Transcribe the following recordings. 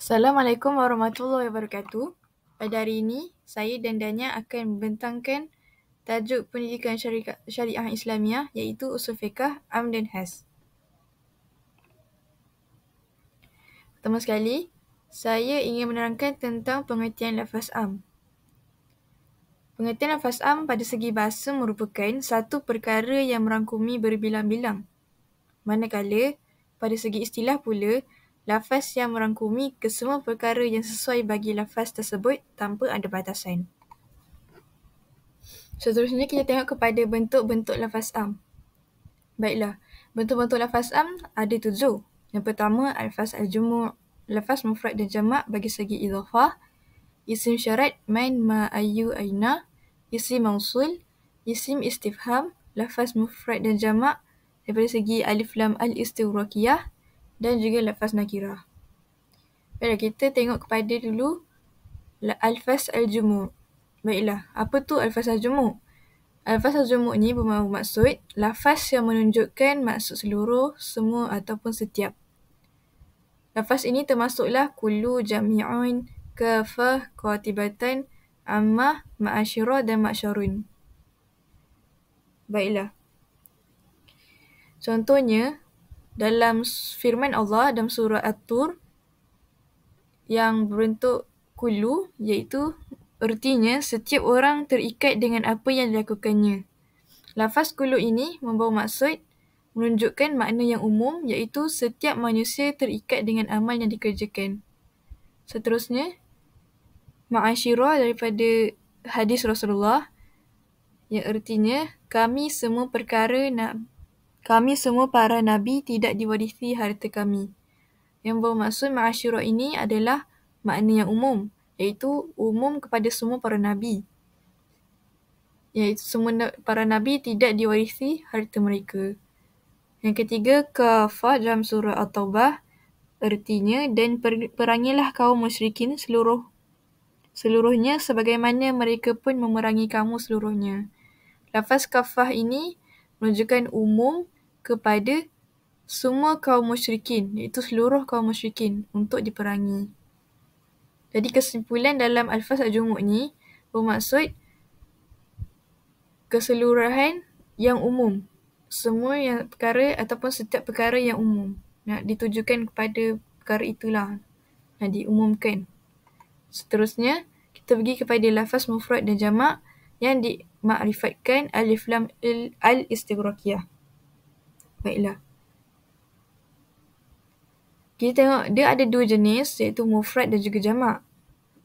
Assalamualaikum warahmatullahi wabarakatuh. Pada hari ini, saya dan Dania akan membentangkan tajuk pendidikan syariah Islamiah iaitu Usul Fiqh Am dan Has. Pertama sekali, saya ingin menerangkan tentang pengertian lafaz am. Pengertian lafaz am pada segi bahasa merupakan satu perkara yang merangkumi berbilang-bilang. Manakala, pada segi istilah pula, lafaz yang merangkumi kesemua perkara yang sesuai bagi lafaz tersebut tanpa ada batasan. Seterusnya kita tengok kepada bentuk-bentuk lafaz am. Baiklah, bentuk-bentuk lafaz am ada 7. Yang pertama, lafaz al-jumu', lafaz mufrad dan jamak bagi segi idhafah, isim syarat, man, ma, ayu, aina, isim mausul, isim istifham, lafaz mufrad dan jamak daripada segi alif lam al-istighraqiyah dan juga lafaz nakirah. Baiklah, kita tengok kepada dulu alfaz al-jumu'. Baiklah, apa tu alfaz al-jumu'? Alfaz al-jumu' ni bermaksud lafaz yang menunjukkan maksud seluruh, semua ataupun setiap. Lafaz ini termasuklah kullu, jami'un, kafah, qatibatan, ammah, ma'asyirah dan ma'syarun. Baiklah. Contohnya, dalam firman Allah dalam surah At-Tur yang berbentuk kullu, iaitu artinya setiap orang terikat dengan apa yang dilakukannya. Lafaz kullu ini membawa maksud menunjukkan makna yang umum, iaitu setiap manusia terikat dengan amal yang dikerjakan. Seterusnya, ma'asyirah daripada hadis Rasulullah yang artinya kami semua para nabi tidak diwarisi harta kami. Yang bermaksud ma'asyirah ini adalah makna yang umum, iaitu umum kepada semua para nabi. Iaitu semua para nabi tidak diwarisi harta mereka. Yang ketiga, kafah dalam surah At-Taubah artinya dan perangilah kaum musyrikin seluruhnya sebagaimana mereka pun memerangi kamu seluruhnya. Lafaz kafah ini menunjukkan umum kepada semua kaum musyrikin, iaitu seluruh kaum musyrikin untuk diperangi. Jadi kesimpulan dalam alfaz al-jumu' ni bermaksud keseluruhan yang umum. Semua yang perkara ataupun setiap perkara yang umum. Nak ditujukan kepada perkara itulah. Nak diumumkan. Seterusnya, kita pergi kepada lafaz mufrad dan jamak yang dimakrifatkan alif lam al-istighraqiyah. Baiklah. Kita tengok dia ada dua jenis, iaitu mufrad dan juga jamak.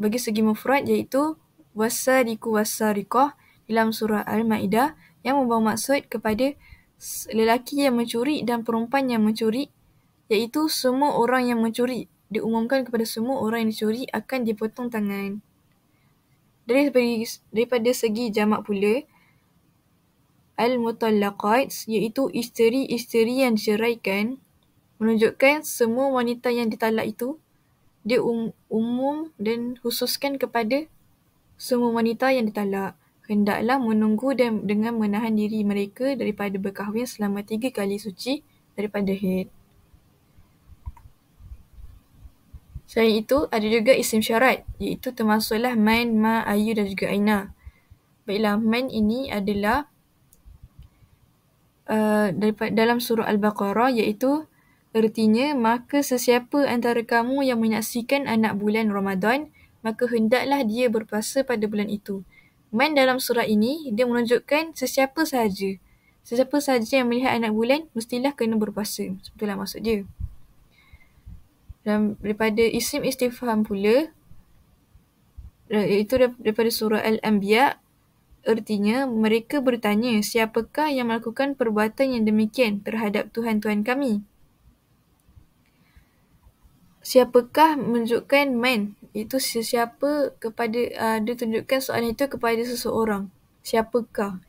Bagi segi mufrad iaitu wasariku wasariqah dalam surah Al-Ma'idah yang membawa maksud kepada lelaki yang mencuri dan perempuan yang mencuri, iaitu semua orang yang mencuri. Diumumkan kepada semua orang yang dicuri akan dipotong tangan. Daripada segi jamak pula, al-mutallaqat iaitu isteri-isteri yang diceraikan, menunjukkan semua wanita yang ditalak itu dia umum dan khususkan kepada semua wanita yang ditalak. Hendaklah menunggu dan dengan menahan diri mereka daripada berkahwin selama 3 kali suci daripada haid. Selain itu, ada juga isim syarat, iaitu termasuklah man, ma, ayu dan juga aina. Baiklah, man ini adalah dalam surah Al-Baqarah, iaitu artinya, maka sesiapa antara kamu yang menyaksikan anak bulan Ramadan, maka hendaklah dia berpuasa pada bulan itu. Man dalam surah ini, dia menunjukkan sesiapa sahaja. Sesiapa sahaja yang melihat anak bulan, mestilah kena berpuasa. Sebetullah maksud dia. Dan daripada isim istifham pula, iaitu daripada surah Al-Anbiya, artinya mereka bertanya, siapakah yang melakukan perbuatan yang demikian terhadap Tuhan-Tuhan kami? Siapakah menunjukkan man, itu sesiapa kepada dia tunjukkan soalan itu kepada seseorang. Siapakah?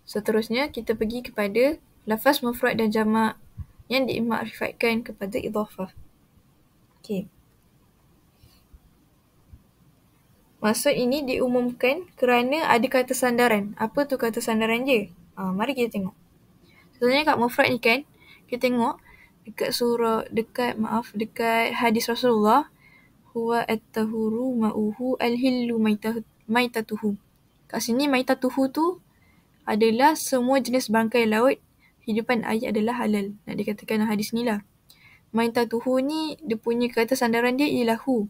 Seterusnya kita pergi kepada lafaz mufrad dan jamak yang dimakrifatkan kepada idhafah. Okey. Maksud ini diumumkan kerana ada kata sandaran. Apa tu kata sandaran dia? Mari kita tengok. Sebenarnya kat mufrad ni kan, kita tengok dekat hadis Rasulullah, huwa at-tahuru ma'uhu al-hillu maitatuhu. Kat sini maitatuhu tu adalah semua jenis bangkai laut, hidupan air adalah halal. Nak dikatakan hadis ni lah. Maitatuhu ni, dia punya kata sandaran dia ialah hu.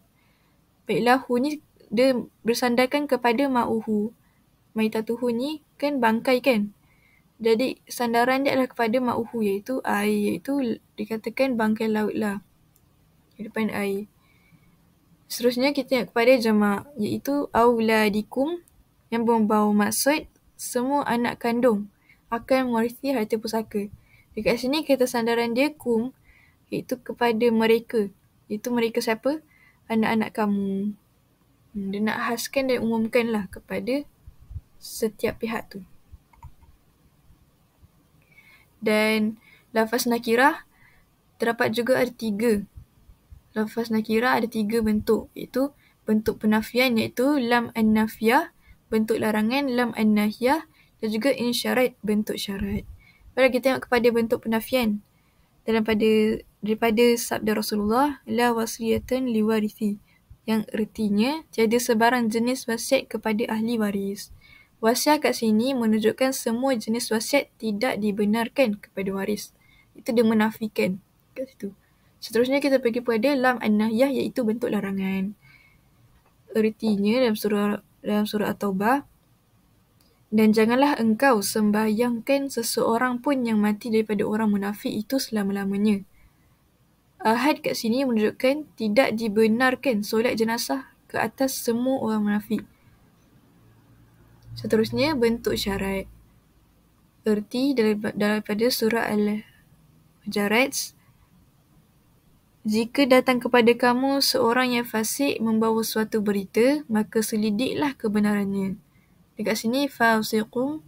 Baiklah, hu ni dia bersandarkan kepada ma'uhu. Maitatuhu ni kan bangkai kan. Jadi sandaran dia adalah kepada ma'uhu, iaitu air, iaitu dikatakan bangkai laut lah, hidupan air. Seterusnya kita tengok kepada jamak, iaitu auladikum, yang membawa maksud semua anak kandung akan mewarisi harta pusaka. Dekat sini kata sandaran dia kum, iaitu kepada mereka. Itu mereka siapa? Anak-anak kamu. Dia nak khaskan dan umumkan lah kepada setiap pihak tu. Dan lafaz nakirah terdapat juga ada 3. Lafaz nakirah ada 3 bentuk, iaitu bentuk penafian iaitu lam an-nafiyah, bentuk larangan lam an-nahiyah, dan juga insyarat, bentuk syarat. Baiklah, kita tengok kepada bentuk penafian. Daripada sabda Rasulullah, la wasiyatan liwarithi, yang ertinya tiada sebarang jenis wasiat kepada ahli waris. Wasiat kat sini menunjukkan semua jenis wasiat tidak dibenarkan kepada waris. Itu dia menafikan kat situ. Seterusnya kita pergi pada lam an-nahyah, iaitu bentuk larangan. Ertinya dalam surah At-Taubah, dan janganlah engkau sembahyangkan seseorang pun yang mati daripada orang munafik itu selama-lamanya. Ahad kat sini menunjukkan tidak dibenarkan solat jenazah ke atas semua orang munafik. Seterusnya, bentuk syarat. Erti daripada surah Al-Hujurat, jika datang kepada kamu seorang yang fasik membawa suatu berita, maka selidiklah kebenarannya. Dekat sini, fasiqun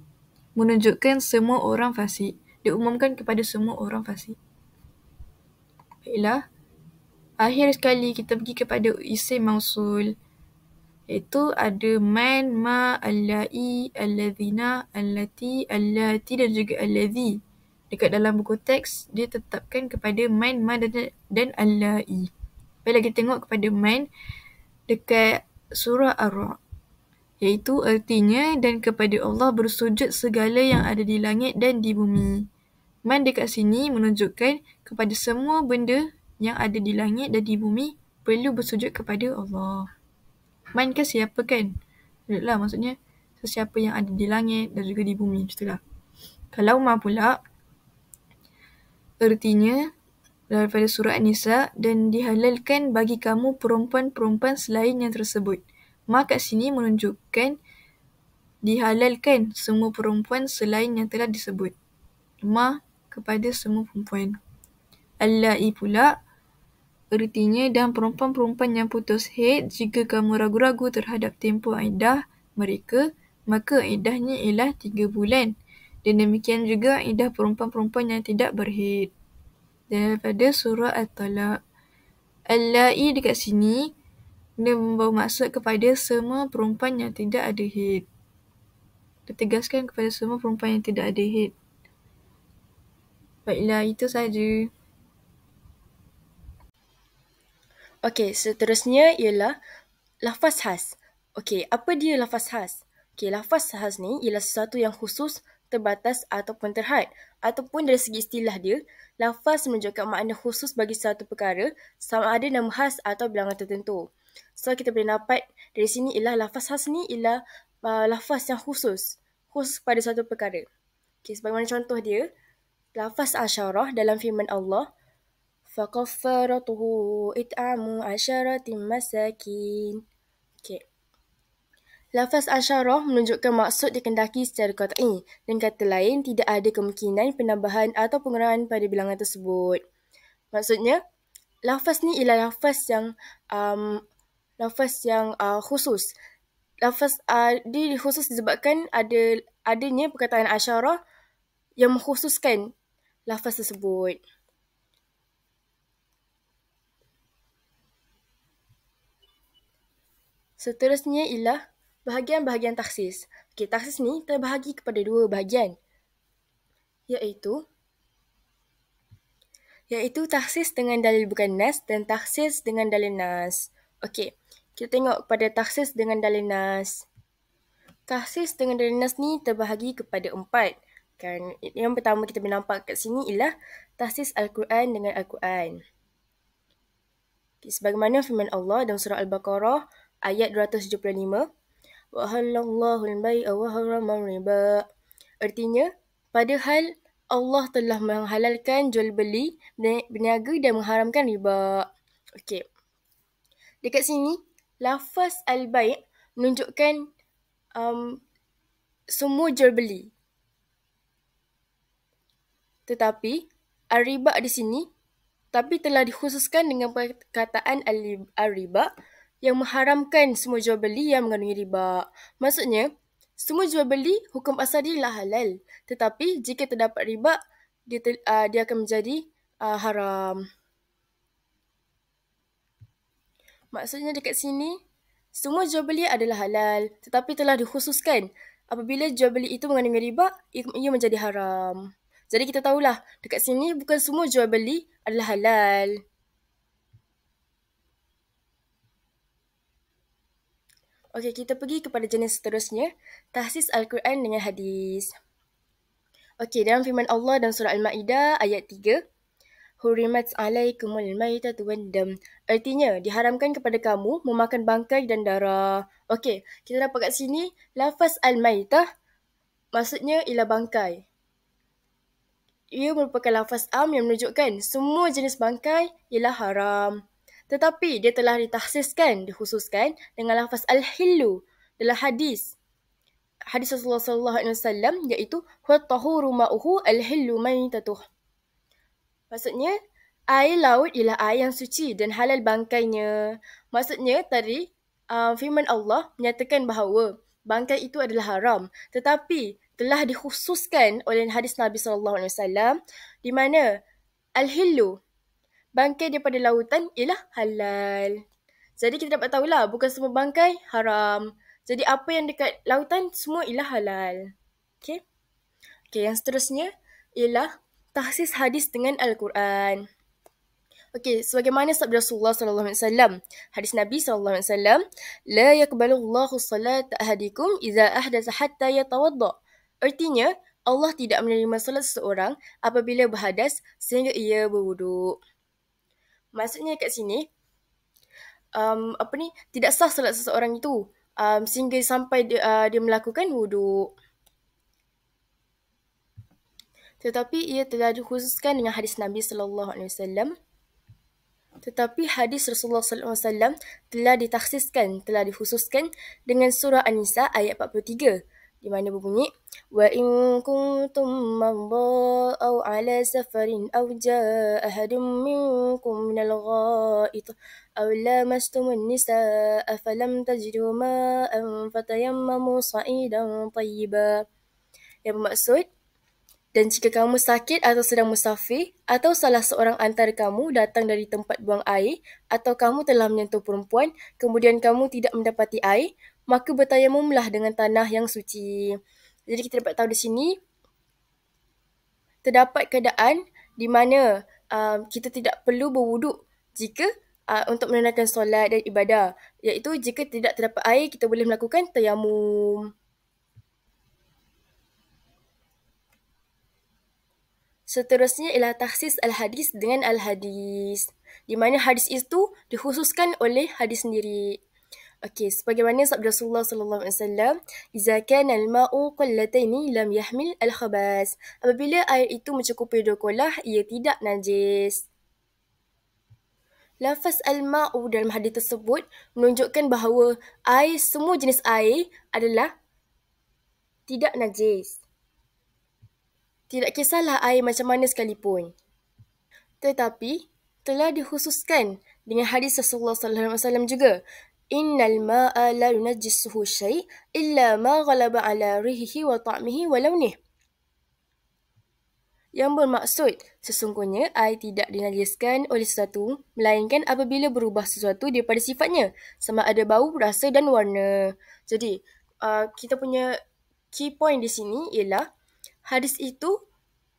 menunjukkan semua orang fasik. Diumumkan kepada semua orang fasik. Baiklah, akhir sekali kita pergi kepada isim mausul, iaitu ada man, ma, allai, allazina, allati, allati dan juga allazi. Dekat dalam buku teks, dia tetapkan kepada man, ma dan allai. Baiklah, kita tengok kepada man dekat surah Ar-Ra'd, iaitu artinya dan kepada Allah bersujud segala yang ada di langit dan di bumi. Man dekat sini menunjukkan kepada semua benda yang ada di langit dan di bumi perlu bersujud kepada Allah. Man kan siapa kan? Lah, maksudnya sesiapa yang ada di langit dan juga di bumi. Itulah. Kalau ma pula, artinya daripada surah An-Nisa, dan dihalalkan bagi kamu perempuan-perempuan selain yang tersebut. Ma kat sini menunjukkan dihalalkan semua perempuan selain yang telah disebut. Ma kepada semua perempuan. Allai pula, artinya dan perempuan-perempuan yang putus haid, jika kamu ragu-ragu terhadap tempoh iddah mereka, maka iddahnya ialah 3 bulan. Dan demikian juga iddah perempuan-perempuan yang tidak berhaid. Dan daripada surah At-Talaq, allai dekat sini dia membawa maksud kepada semua perempuan yang tidak ada haid. Ditegaskan kepada semua perempuan yang tidak ada haid. Baiklah, itu saja. Okey, seterusnya ialah lafaz khas. Okey, apa dia lafaz khas? Okey, lafaz khas ni ialah sesuatu yang khusus, terbatas ataupun terhad. Ataupun dari segi istilah dia, lafaz menunjukkan makna khusus bagi satu perkara, sama ada nama khas atau bilangan tertentu. So, kita boleh dapat dari sini ialah lafaz khas ni ialah lafaz yang khusus pada satu perkara. Okey, sebagaimana contoh dia, lafaz asyarah dalam firman Allah, فَكَفَّارَتُهُ إِطْعَامُ عَشَرَةِ مَسَاكِينَ. Okay. Lafaz asyarah menunjukkan maksud dikendaki secara qat'i, dan kata lain tidak ada kemungkinan penambahan atau pengurangan pada bilangan tersebut. Maksudnya, lafaz ni ialah lafaz yang khusus. Lafaz dia khusus disebabkan adanya perkataan asyarah yang mengkhususkan lafaz tersebut. Seterusnya ialah bahagian-bahagian taksis. Okey, taksis ni terbahagi kepada 2 bahagian, iaitu Iaitu takhsis dengan dalil bukan nas dan takhsis dengan dalil nas. Okey, kita tengok pada takhsis dengan dalil nas. Takhsis dengan dalil nas ni terbahagi kepada 4. Kan, yang pertama kita boleh nampak kat sini ialah takhsis Al-Quran dengan Al-Quran. Sebagaimana firman Allah dalam surah Al-Baqarah ayat 275, wa halallahu al-bai'a wa harrama riba. Artinya, padahal Allah telah menghalalkan jual beli, berniaga dan mengharamkan riba. Okey. Dekat sini, lafaz al-bai' menunjukkan semua jual beli. Tetapi, al-riba di sini tapi telah dikhususkan dengan perkataan al-riba yang mengharamkan semua jual beli yang mengandungi riba. Maksudnya, semua jual beli hukum asal dia adalah halal. Tetapi jika terdapat riba, dia akan menjadi haram. Maksudnya dekat sini, semua jual beli adalah halal. Tetapi telah dikhususkan apabila jual beli itu mengandungi riba, ia menjadi haram. Jadi kita tahulah, dekat sini bukan semua jual beli adalah halal. Okey, kita pergi kepada jenis seterusnya, takhsis Al-Quran dengan hadis. Okey, dalam firman Allah dalam surah Al-Ma'idah ayat 3, Hurimat alaikumul maitatu waddam. Artinya, diharamkan kepada kamu memakan bangkai dan darah. Okey, kita dapat kat sini, lafaz al-maitah maksudnya ialah bangkai. Ia merupakan lafaz am yang menunjukkan semua jenis bangkai ialah haram. Tetapi dia telah ditakhsiskan, dikhususkan dengan lafaz al-hillu dalam hadis Rasulullah sallallahu alaihi wasallam, iaitu huwa tahuru ma'uhu al-hillu maitatuh. Maksudnya, air laut ialah air yang suci dan halal bangkainya. Maksudnya tadi firman Allah menyatakan bahawa bangkai itu adalah haram, tetapi telah dikhususkan oleh hadis Nabi sallallahu alaihi wasallam di mana al-hillu, bangkai daripada lautan, ialah halal. Jadi kita dapat tahulah bukan semua bangkai haram. Jadi apa yang dekat lautan semua ialah halal. Okey. Okey, yang seterusnya ialah takhsis hadis dengan Al-Quran. Okey, sebagaimana sabda Rasulullah sallallahu alaihi wasallam, hadis Nabi sallallahu alaihi wasallam, la yaqbalu Allahu salata ahadikum idza ahdatsa hatta yatawadda. Artinya, Allah tidak menerima solat seseorang apabila berhadas sehingga ia berwuduk. Maksudnya kat sini, tidak sah solat seseorang itu sehingga sampai dia melakukan wuduk. Tetapi ia telah dikhususkan dengan hadis Nabi sallallahu alaihi wasallam. Tetapi hadis Rasulullah sallallahu alaihi wasallam telah ditakhsiskan, telah dikhususkan dengan surah An-Nisa ayat 43 di mana berbunyi wa in kuntum marda aw ala safarin aw jaa ahadun minkum minal gha'it aw lamastumun nisaa falam tajidu ma'an fatayammamu sa'idan tayyiba. Yang bermaksud, dan jika kamu sakit atau sedang musafir, atau salah seorang antara kamu datang dari tempat buang air, atau kamu telah menyentuh perempuan, kemudian kamu tidak mendapati air, maka bertayamumlah dengan tanah yang suci. Jadi kita dapat tahu di sini, terdapat keadaan di mana kita tidak perlu berwuduk jika untuk menunaikan solat dan ibadah. Iaitu jika tidak terdapat air, kita boleh melakukan tayamum. Seterusnya ialah takhsis al-hadis dengan al-hadis, di mana hadis itu dikhususkan oleh hadis sendiri. Okey, sebagaimana sabda Rasulullah sallallahu alaihi wasallam, "Idza kana al-ma'u qullataini lam yahmil al-khabas." Apabila air itu mencukupi 2 kolah, ia tidak najis. Lafaz al-ma'u dalam hadis tersebut menunjukkan bahawa air, semua jenis air adalah tidak najis. Tidak kisahlah air macam mana sekalipun. Tetapi telah dikhususkan dengan hadis Rasulullah sallallahu alaihi wasallam juga. Innal ma'a la yunajjisuhu syai' illa ma ghalaba ala rihihi wa ta'mihi wa lawnihi. Yang bermaksud, sesungguhnya air tidak dinajiskan oleh sesuatu, melainkan apabila berubah sesuatu daripada sifatnya, sama ada bau, rasa dan warna. Jadi, kita punya key point di sini ialah hadis itu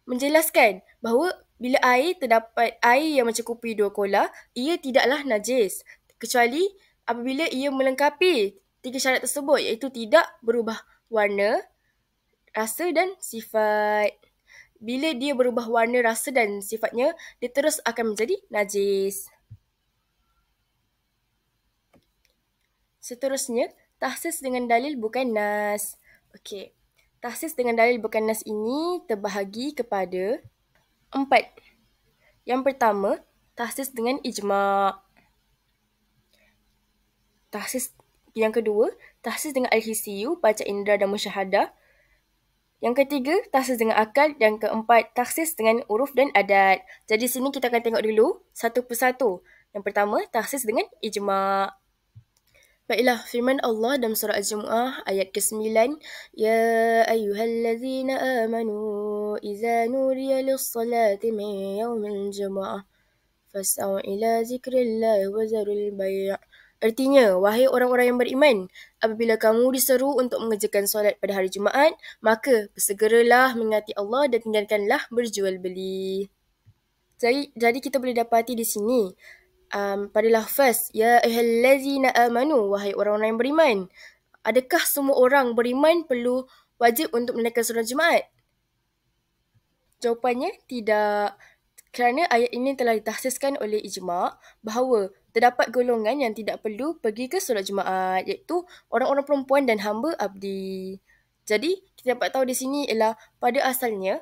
menjelaskan bahawa Bila terdapat air yang mencukupi 2 kola, ia tidaklah najis. Kecuali apabila ia melengkapi 3 syarat tersebut, iaitu tidak berubah warna, rasa dan sifat. Bila dia berubah warna, rasa dan sifatnya, dia terus akan menjadi najis. Seterusnya, tahsis dengan dalil bukan nas. Okey. Tahsis dengan dalil bukan nas ini terbahagi kepada 4. Yang pertama, tahsis dengan ijma'. Yang kedua, tahsis dengan al-hisiyu, panca indera dan musyahadah. Yang ketiga, tahsis dengan akal. Yang keempat, tahsis dengan uruf dan adat. Jadi sini kita akan tengok dulu satu persatu. Yang pertama, tahsis dengan ijma'. Baiklah, firman Allah dalam surah Al-Jumu'ah ayat ke-9, Ya ayyuhallazina amanu iza nudiya lis-salati min yawmil jumu'ah fas'au ila zikrillah wa zarul bay'. Artinya, wahai orang-orang yang beriman, apabila kamu diseru untuk mengerjakan solat pada hari Jumaat, maka bersegeralah mengingati Allah dan tinggalkanlah berjual beli. Jadi kita boleh dapati di sini pada lafaz ya ayyuhallazina amanu, wahai orang-orang yang beriman. Adakah semua orang beriman perlu wajib untuk menunaikan solat Jumaat? Jawapannya tidak. Kerana ayat ini telah ditahsiskan oleh ijma' bahawa terdapat golongan yang tidak perlu pergi ke solat Jumaat, iaitu orang-orang perempuan dan hamba abdi. Jadi, kita dapat tahu di sini ialah pada asalnya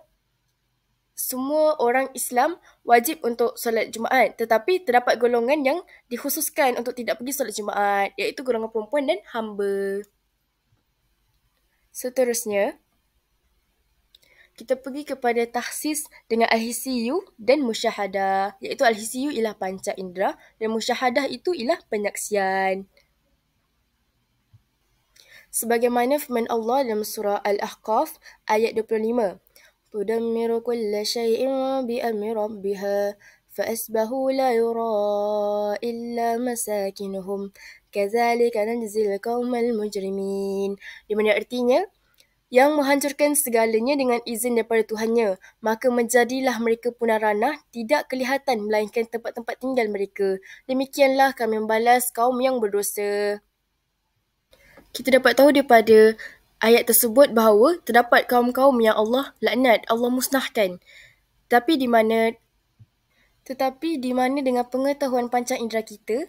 semua orang Islam wajib untuk solat Jumaat, tetapi terdapat golongan yang dikhususkan untuk tidak pergi solat Jumaat, iaitu golongan perempuan dan hamba. Seterusnya, kita pergi kepada tahsis dengan al-hisiyu dan musyahadah, iaitu al-hisiyu ialah panca indera dan musyahadah itu ialah penyaksian. Sebagaimana firman Allah dalam surah Al-Ahqaf ayat 25, Tudammiru kulla syai'in bi'amri rabbiha fa'asbahu la yura illa masakinuhum kadzalika najzil qaumal mujrimin. Di mana artinya, yang menghancurkan segalanya dengan izin daripada Tuhannya, maka menjadilah mereka punah ranah, tidak kelihatan melainkan tempat-tempat tinggal mereka. Demikianlah kami membalas kaum yang berdosa. Kita dapat tahu daripada ayat tersebut bahawa terdapat kaum-kaum yang Allah laknat, Allah musnahkan. Tetapi di mana dengan pengetahuan panca indera kita,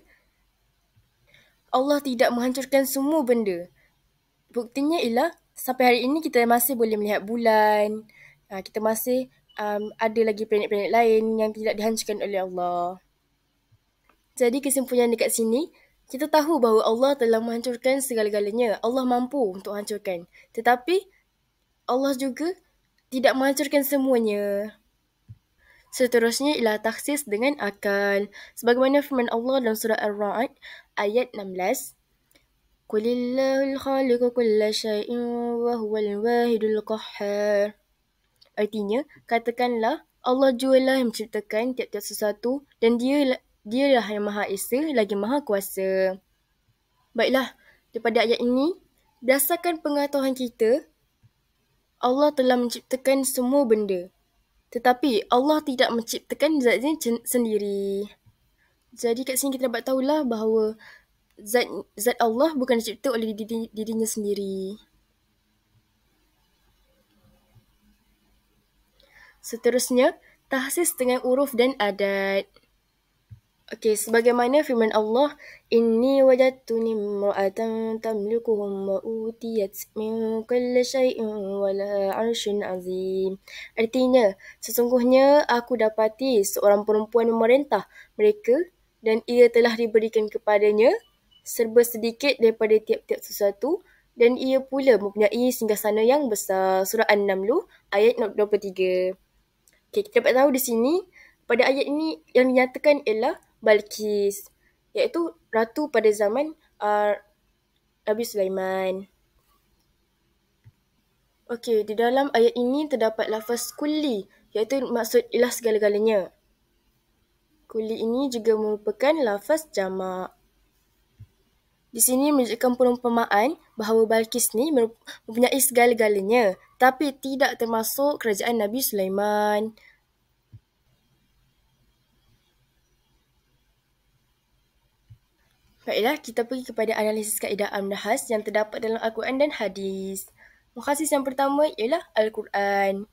Allah tidak menghancurkan semua benda. Buktinya ialah sampai hari ini kita masih boleh melihat bulan. Kita masih ada lagi planet-planet lain yang tidak dihancurkan oleh Allah. Jadi kesimpulan dekat sini, kita tahu bahawa Allah telah menghancurkan segala-galanya. Allah mampu untuk hancurkan. Tetapi Allah juga tidak menghancurkan semuanya. Seterusnya ialah tahsis dengan akal. Sebagaimana firman Allah dalam surah Ar-Ra'd ayat 16, Qulillahul khaliqu kulla syai'in wa huwal wahidul qahhar. Artinya, katakanlah Allah jualah yang menciptakan tiap-tiap sesuatu dan dialah yang Maha Esa lagi Maha Kuasa. Baiklah, daripada ayat ini, berdasarkan pengetahuan kita, Allah telah menciptakan semua benda. Tetapi Allah tidak menciptakan zatnya sendiri. Jadi kat sini kita dapat tahulah bahawa zat Allah bukan dicipta oleh dirinya sendiri. Seterusnya, tahsis dengan uruf dan adat. Okey, sebagaimana firman Allah, Inni wajadtu nimra'atan tamlikuhum wa utiyat min kulli syai'in wa laha 'arsyun 'azim. Artinya, sesungguhnya aku dapati seorang perempuan memerintah mereka dan ia telah diberikan kepadanya serba sedikit daripada tiap-tiap sesuatu dan ia pula mempunyai singgasana yang besar. Surah An-Naml ayat 23. Okay, kita dapat tahu di sini, pada ayat ini yang dinyatakan ialah Balqis, iaitu ratu pada zaman Nabi Sulaiman. Okey, di dalam ayat ini terdapat lafaz kulli, iaitu maksud ialah segala-galanya. Kulli ini juga merupakan lafaz jamak. Di sini menunjukkan perumpamaan bahawa Balqis ni mempunyai segala-galanya, tapi tidak termasuk kerajaan Nabi Sulaiman. Baiklah, kita pergi kepada analisis kaedah am-nahas yang terdapat dalam Al-Quran dan hadis. Mukhasis yang pertama ialah Al-Quran,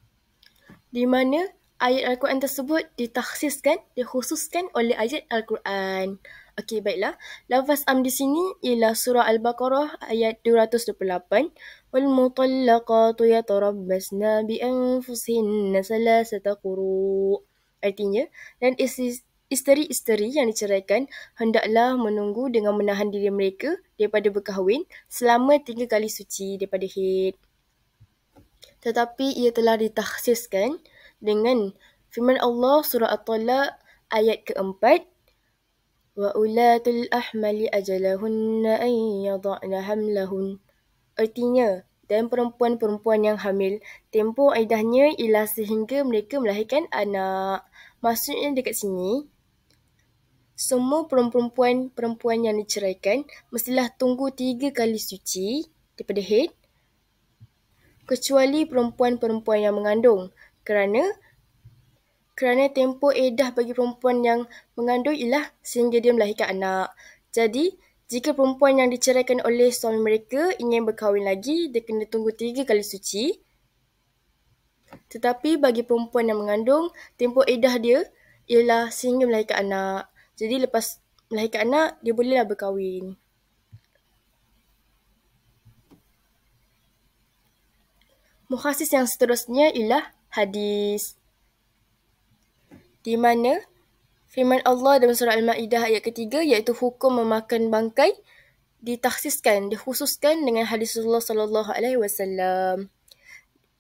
di mana ayat Al-Quran tersebut dikhususkan oleh ayat Al-Quran. Okey, baiklah. Lafaz am di sini ialah surah Al-Baqarah ayat 228. Wal mutallaqatu yatarabbasna bi anfusihinna salasata quru'. Artinya, dan isteri-isteri yang diceraikan hendaklah menunggu dengan menahan diri mereka daripada berkahwin selama 3 kali suci daripada haid. Tetapi ia telah ditakhsiskan dengan firman Allah surah At-Talaq ayat keempat, wa ulatul ahmali ajalahunna an yada'na hamlahun. Artinya, dan perempuan-perempuan yang hamil, tempoh iddahnya ialah sehingga mereka melahirkan anak. Maksudnya dekat sini, semua perempuan yang diceraikan mestilah tunggu 3 kali suci daripada haid, kecuali perempuan-perempuan yang mengandung, kerana tempoh iddah bagi perempuan yang mengandung ialah sehingga dia melahirkan anak. Jadi, jika perempuan yang diceraikan oleh suami mereka ingin berkahwin lagi, dia kena tunggu 3 kali suci. Tetapi bagi perempuan yang mengandung, tempoh iddah dia ialah sehingga melahirkan anak. Jadi lepas melahirkan anak, dia bolehlah berkahwin. Mukhasis yang seterusnya ialah hadis, di mana firman Allah dalam surah Al-Ma'idah ayat ketiga iaitu hukum memakan bangkai dikhususkan dengan hadis Rasulullah sallallahu alaihi wasallam,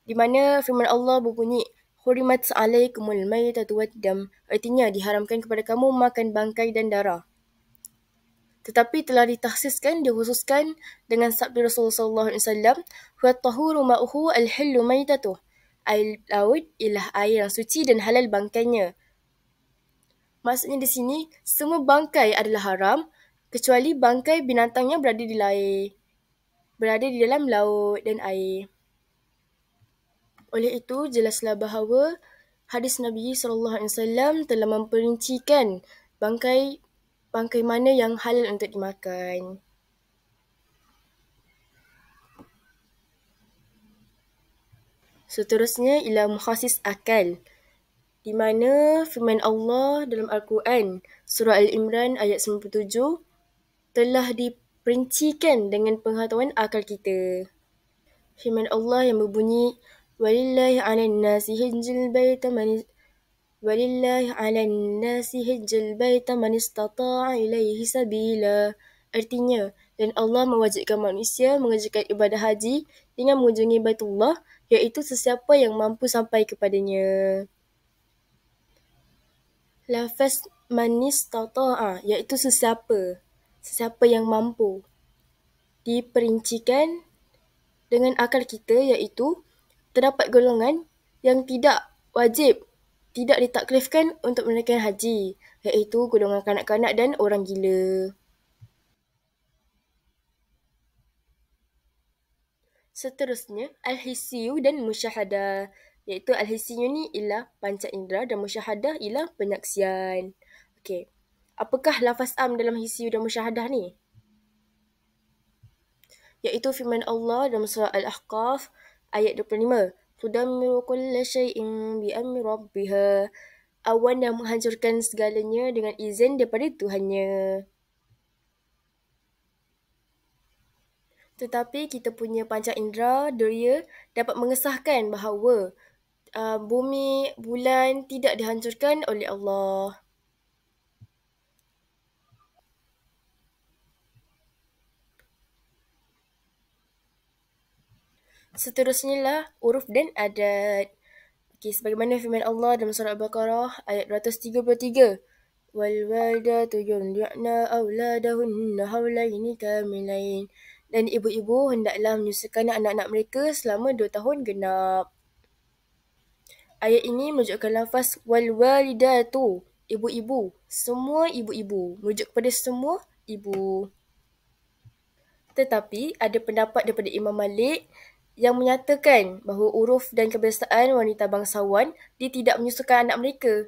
di mana firman Allah berbunyi hurimat alaikumul maitatu waddam, artinya diharamkan kepada kamu makan bangkai dan darah. Tetapi telah dikhususkan dengan sabda Rasulullah sallallahu alaihi wasallam, huwa tahuru ma'uhu al-hillu maitatuh, air laut ialah air yang suci dan halal bangkainya. Maksudnya di sini, semua bangkai adalah haram kecuali bangkai binatang yang berada di dalam laut dan air. Oleh itu, jelaslah bahawa hadis Nabi SAW telah memperincikan bangkai mana yang halal untuk dimakan. Seterusnya ialah mukhasis akal, di mana firman Allah dalam Al-Quran surah Al-Imran ayat 97 telah diperincikan dengan pengetahuan akal kita. Firman Allah yang berbunyi walillahi 'alan nasi hajjal baita man istata'a ilaihi sabila. Artinya, dan Allah mewajibkan manusia mengerjakan ibadah haji dengan mengunjungi Baitullah, iaitu sesiapa yang mampu sampai kepadanya. Lafaz man istata'a iaitu sesiapa yang mampu, diperincikan dengan akal kita, iaitu terdapat golongan yang tidak ditaklifkan untuk menunaikan haji, iaitu golongan kanak-kanak dan orang gila. Seterusnya, al-hissiyu dan musyahadah, iaitu al-hissiyu ni ialah panca indera dan musyahadah ialah penyaksian. Okey, apakah lafaz am dalam hissiyu dan musyahadah ni? Iaitu firman Allah dalam surah Al-Ahqaf ayat 25. Tudammiru kulla syai'in bi amri rabbiha. Awan yang menghancurkan segalanya dengan izin daripada Tuhannya. Tetapi kita punya panca indera, deria, dapat mengesahkan bahawa bumi, bulan tidak dihancurkan oleh Allah. Seterusnya lah uruf dan adat. Okey, sebagaimana firman Allah dalam surah Al-Baqarah ayat 233. Wal walidatu yurdi'na auladahunna haulaini kamilain. Dan ibu-ibu hendaklah menyusukan anak-anak mereka selama 2 tahun genap. Ayat ini menunjukkan lafaz wal walidatu, ibu-ibu, semua ibu-ibu, merujuk kepada semua ibu. Tetapi ada pendapat daripada Imam Malik yang menyatakan bahawa uruf dan kebiasaan wanita bangsawan dia tidak menyusukan anak mereka.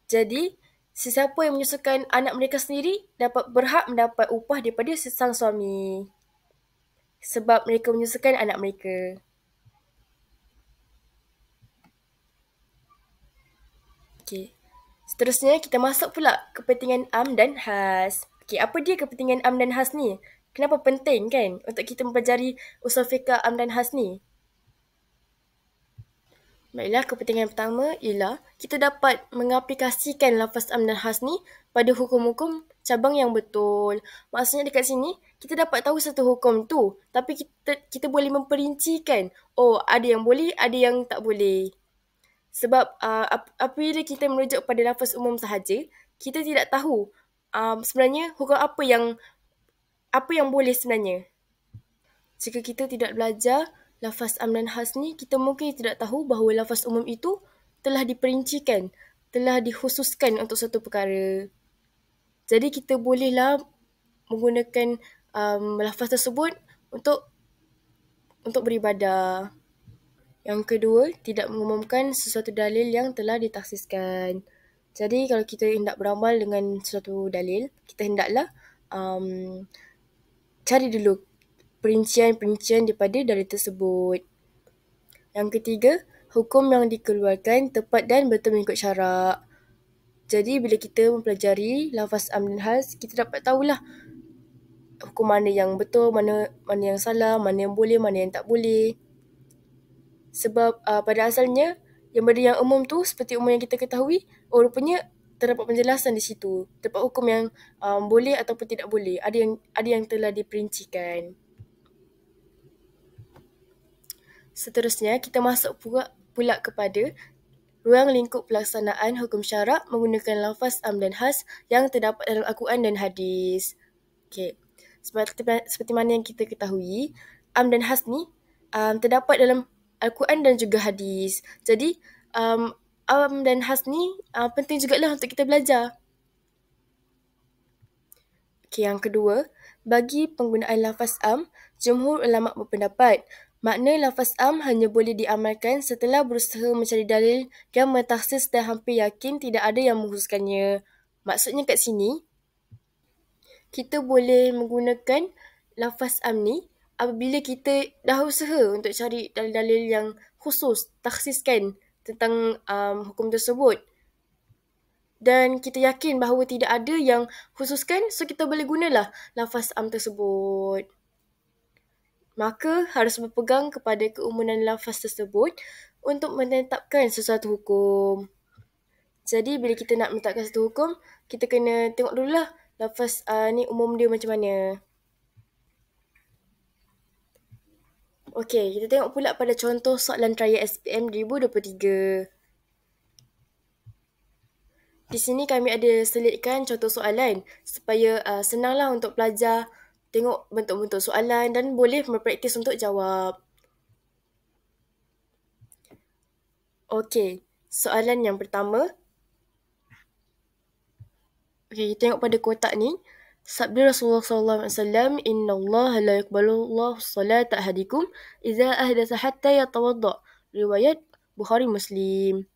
Jadi, Sesiapa yang menyusukan anak mereka sendiri dapat berhak mendapat upah daripada sang suami. Sebab mereka menyusukan anak mereka. Okey. Seterusnya kita masuk pula kepentingan am dan khas. Okey, apa dia kepentingan am dan khas ni? Kenapa penting kan untuk kita mempelajari usul fiqh am dan khas ni? Baiklah, kepentingan pertama ialah kita dapat mengaplikasikan lafaz am dan khas ni pada hukum-hukum cabang yang betul. Maksudnya dekat sini, kita dapat tahu satu hukum tu, tapi kita boleh memperincikan. Oh, ada yang boleh, ada yang tak boleh. Sebab apabila kita merujuk pada lafaz umum sahaja, kita tidak tahu sebenarnya hukum apa yang boleh sebenarnya. Jika kita tidak belajar lafaz am dan khas ni, kita mungkin tidak tahu bahawa lafaz umum itu telah diperincikan, telah dikhususkan untuk satu perkara. Jadi kita bolehlah menggunakan lafaz tersebut untuk beribadah. Yang kedua, tidak mengumumkan sesuatu dalil yang telah ditaksiskan. Jadi kalau kita hendak beramal dengan sesuatu dalil, kita hendaklah cari dulu perincian-perincian daripada dalil tersebut. Yang ketiga, hukum yang dikeluarkan tepat dan betul mengikut syarak. Jadi bila kita mempelajari lafaz am dan khas, kita dapat tahulah hukum mana yang betul, mana yang salah, mana yang boleh, mana yang tak boleh. Sebab pada asalnya, yang benda yang umum tu seperti umum yang kita ketahui, rupanya terdapat penjelasan di situ. Terdapat hukum yang boleh ataupun tidak boleh. Ada yang telah diperincikan. Seterusnya, kita masuk pula kepada ruang lingkup pelaksanaan hukum syarak menggunakan lafaz am dan khas yang terdapat dalam Al-Quran dan hadis. Okay. Seperti mana yang kita ketahui, am dan khas ni terdapat dalam Al-Quran dan juga hadis. Jadi, am dan khas ni penting jugalah untuk kita belajar. Okay, yang kedua, bagi penggunaan lafaz am, jumhur ulama berpendapat makna lafaz am hanya boleh diamalkan setelah berusaha mencari dalil yang mentaksis dan hampir yakin tidak ada yang mengkhususkannya. Maksudnya kat sini, kita boleh menggunakan lafaz am ni apabila kita dah usaha untuk cari dalil-dalil yang khusus, taksiskan tentang hukum tersebut. Dan kita yakin bahawa tidak ada yang khususkan, so kita boleh gunalah lafaz am tersebut. Maka harus berpegang kepada keumuman lafaz tersebut untuk menetapkan sesuatu hukum. Jadi bila kita nak menetapkan satu hukum, kita kena tengok dululah lafaz ni umum dia macam mana. Okey, kita tengok pula pada contoh soalan trayek SPM 2023. Di sini kami ada selitkan contoh soalan supaya senanglah untuk pelajar tengok bentuk-bentuk soalan dan boleh berpraktis untuk jawab. Okey, soalan yang pertama. Okey, kita tengok pada kotak ni. Sabda Rasulullah SAW, Inna Allah la yakbalu Allah salat ahadikum iza ahdatha hatta yatawadda. Riwayat Bukhari Muslim.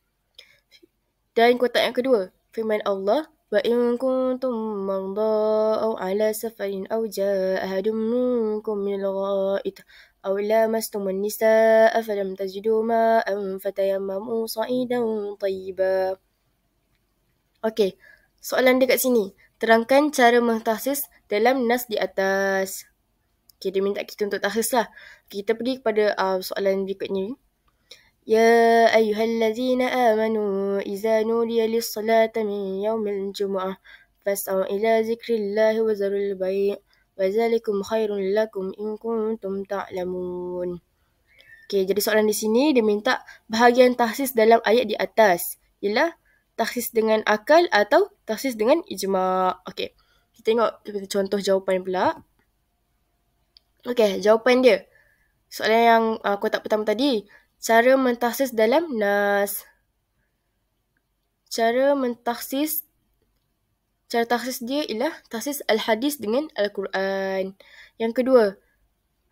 Dan kotak yang kedua, firman Allah, wa in kuntum marda aw ala safarin aw jaa ahadun minkum min al-gha'it aw lamastum an-nisaa falam tajidu ma'an fatayammamu sa'idan tayyiba. Okey, soalan dia kat sini. Terangkan cara mengtaksis dalam nas di atas. Okey, dia minta kita untuk taksis lah. Kita pergi kepada soalan berikutnya. يا أيها الذين آمنوا إذا نودي للصلاة من يوم الجمعة فاسعوا إلى ذكر الله وذروا البيع وذلكم خير لكم إن كنتم تعلمون. Okay, jadi soalan di sini dia minta bahagian taksis dalam ayat di atas ialah taksis dengan akal atau taksis dengan ijma'. Okay, kita tengok contoh jawapan pula. Okay, jawapan dia. Soalan yang kotak pertama tadi. Cara mentaksis dalam nas. Cara taksis dia ialah taksis al-hadis dengan Al-Quran. Yang kedua,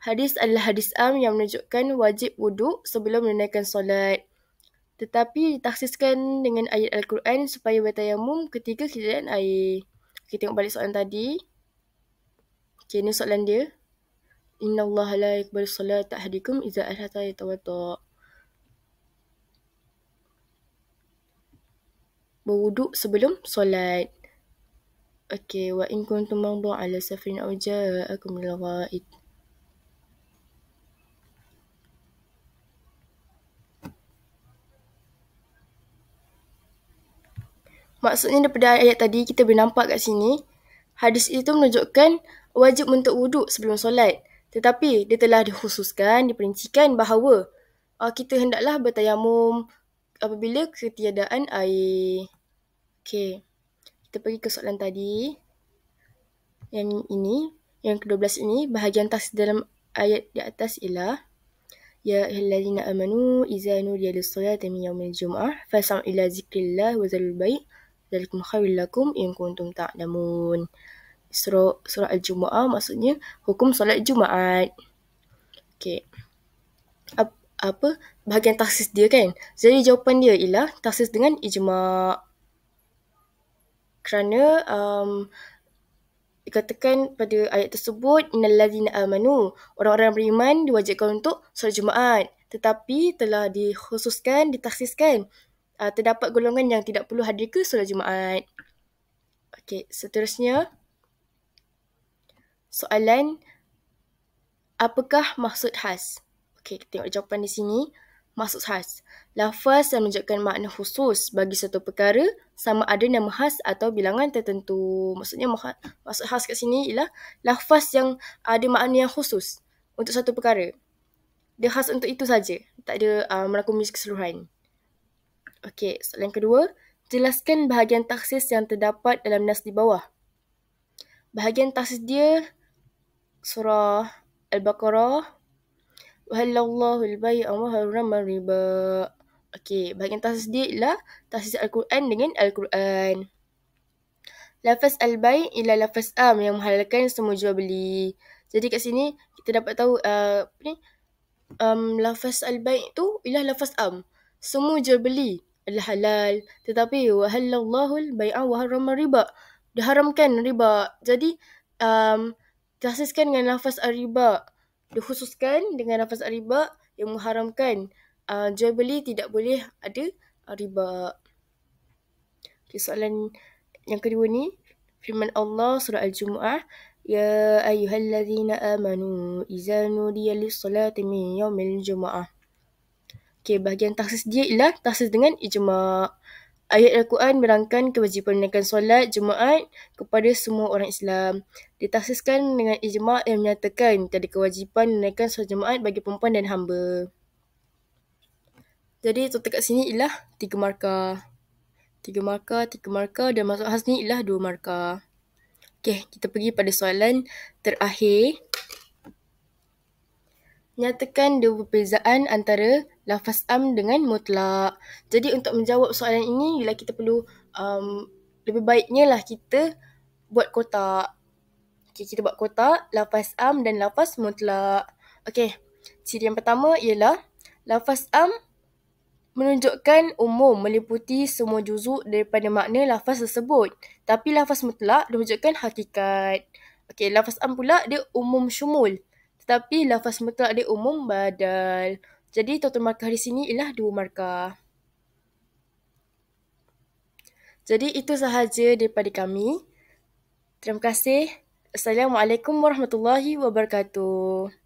hadis adalah hadis am yang menunjukkan wajib wuduk sebelum menunaikan solat. tetapi ditaksiskan dengan ayat Al-Quran supaya bertayamum ketika keadaan air. Okay, tengok balik soalan tadi. Okay, ni soalan dia. Inna Allah la yakbalu salata ahadikum iza ahata yatawadda. Berwuduk sebelum solat. Okay, wa in kuntum marda ala safarin aw ja'akum minal ghaid. Maksudnya daripada ayat tadi kita boleh nampak kat sini, hadis itu menunjukkan wajib untuk wuduk sebelum solat. Tetapi dia telah dikhususkan, diperincikan bahawa kita hendaklah bertayamum apabila ketiadaan air. Okey, kita pergi ke soalan tadi. Yang ini, yang ke-12 ini, bahagian taksir dalam ayat di atas ialah Ya ayyuhallazina amanu idza nudiya lis-salati min yaumil jum'ah fas'au ila zikrillah wa dzarul bai' dzalikum khairul lakum in kuntum ta'lamun. Surah Al-Jumu'ah maksudnya hukum solat Jumaat. Okey. Apa bahagian taksis dia kan? Jadi jawapan dia ialah taksis dengan ijma'. Kerana dikatakan pada ayat tersebut innal ladzina amanu, orang-orang beriman diwajibkan untuk solat Jumaat, tetapi telah dikhususkan, ditaksiskan terdapat golongan yang tidak perlu hadir ke solat Jumaat. Okey, seterusnya soalan apakah maksud khas? Okey, kita tengok jawapan di sini. Maksud khas, lafaz yang menunjukkan makna khusus bagi satu perkara sama ada nama khas atau bilangan tertentu. Maksudnya maksud khas kat sini ialah lafaz yang ada makna yang khusus untuk satu perkara. Dia khas untuk itu saja, tak ada merangkumi keseluruhan. Okey, soalan kedua, jelaskan bahagian taksis yang terdapat dalam nas di bawah. Bahagian taksis dia surah Al-Baqarah. Wahallallahu al-bai'a wa harrama riba. Okey, bahagian taksis dia ialah taksis Al-Quran dengan Al-Quran. Lafaz al-bai' ialah lafaz am yang menghalalkan semua jual beli. Jadi kat sini kita dapat tahu lafaz al-bai' tu ialah lafaz am. Semua jual beli adalah halal, tetapi wahallallahu al-bai'a wa harrama riba. Diharamkan riba. Jadi taksiskan dengan lafaz al-riba. Dikhususkan dengan lafaz riba yang mengharamkan jual beli tidak boleh ada riba. Okay, soalan yang kedua ni, firman Allah surah Al-Jumu'ah, Ya ayyuhallazina amanu idza nudiya lis-salati min yaumil jumu'ah. Okay, bahagian taksis dia ialah taksis dengan ijma'. Ayat Al-Quran merangkan kewajipan menunaikan solat Jumaat kepada semua orang Islam. Ditaksiskan dengan ijma' yang menyatakan tiada kewajipan menunaikan solat Jumaat bagi perempuan dan hamba. Jadi total kat sini ialah 3 markah. 3 markah dan maksud khas ni ialah 2 markah. Okey, kita pergi pada soalan terakhir. Nyatakan dua perbezaan antara lafaz am dengan mutlak. Jadi untuk menjawab soalan ini, ialah kita perlu lebih baiknya lah kita buat kotak. Okay, kita buat kotak lafaz am dan lafaz mutlak. Okay, ciri yang pertama ialah lafaz am menunjukkan umum, meliputi semua juzuk daripada makna lafaz tersebut. Tapi lafaz mutlak menunjukkan hakikat. Okay, lafaz am pula dia umum syumul. Tetapi lafaz mutlak dia umum badal. Jadi total markah di sini ialah 2 markah. Jadi itu sahaja daripada kami. Terima kasih. Assalamualaikum warahmatullahi wabarakatuh.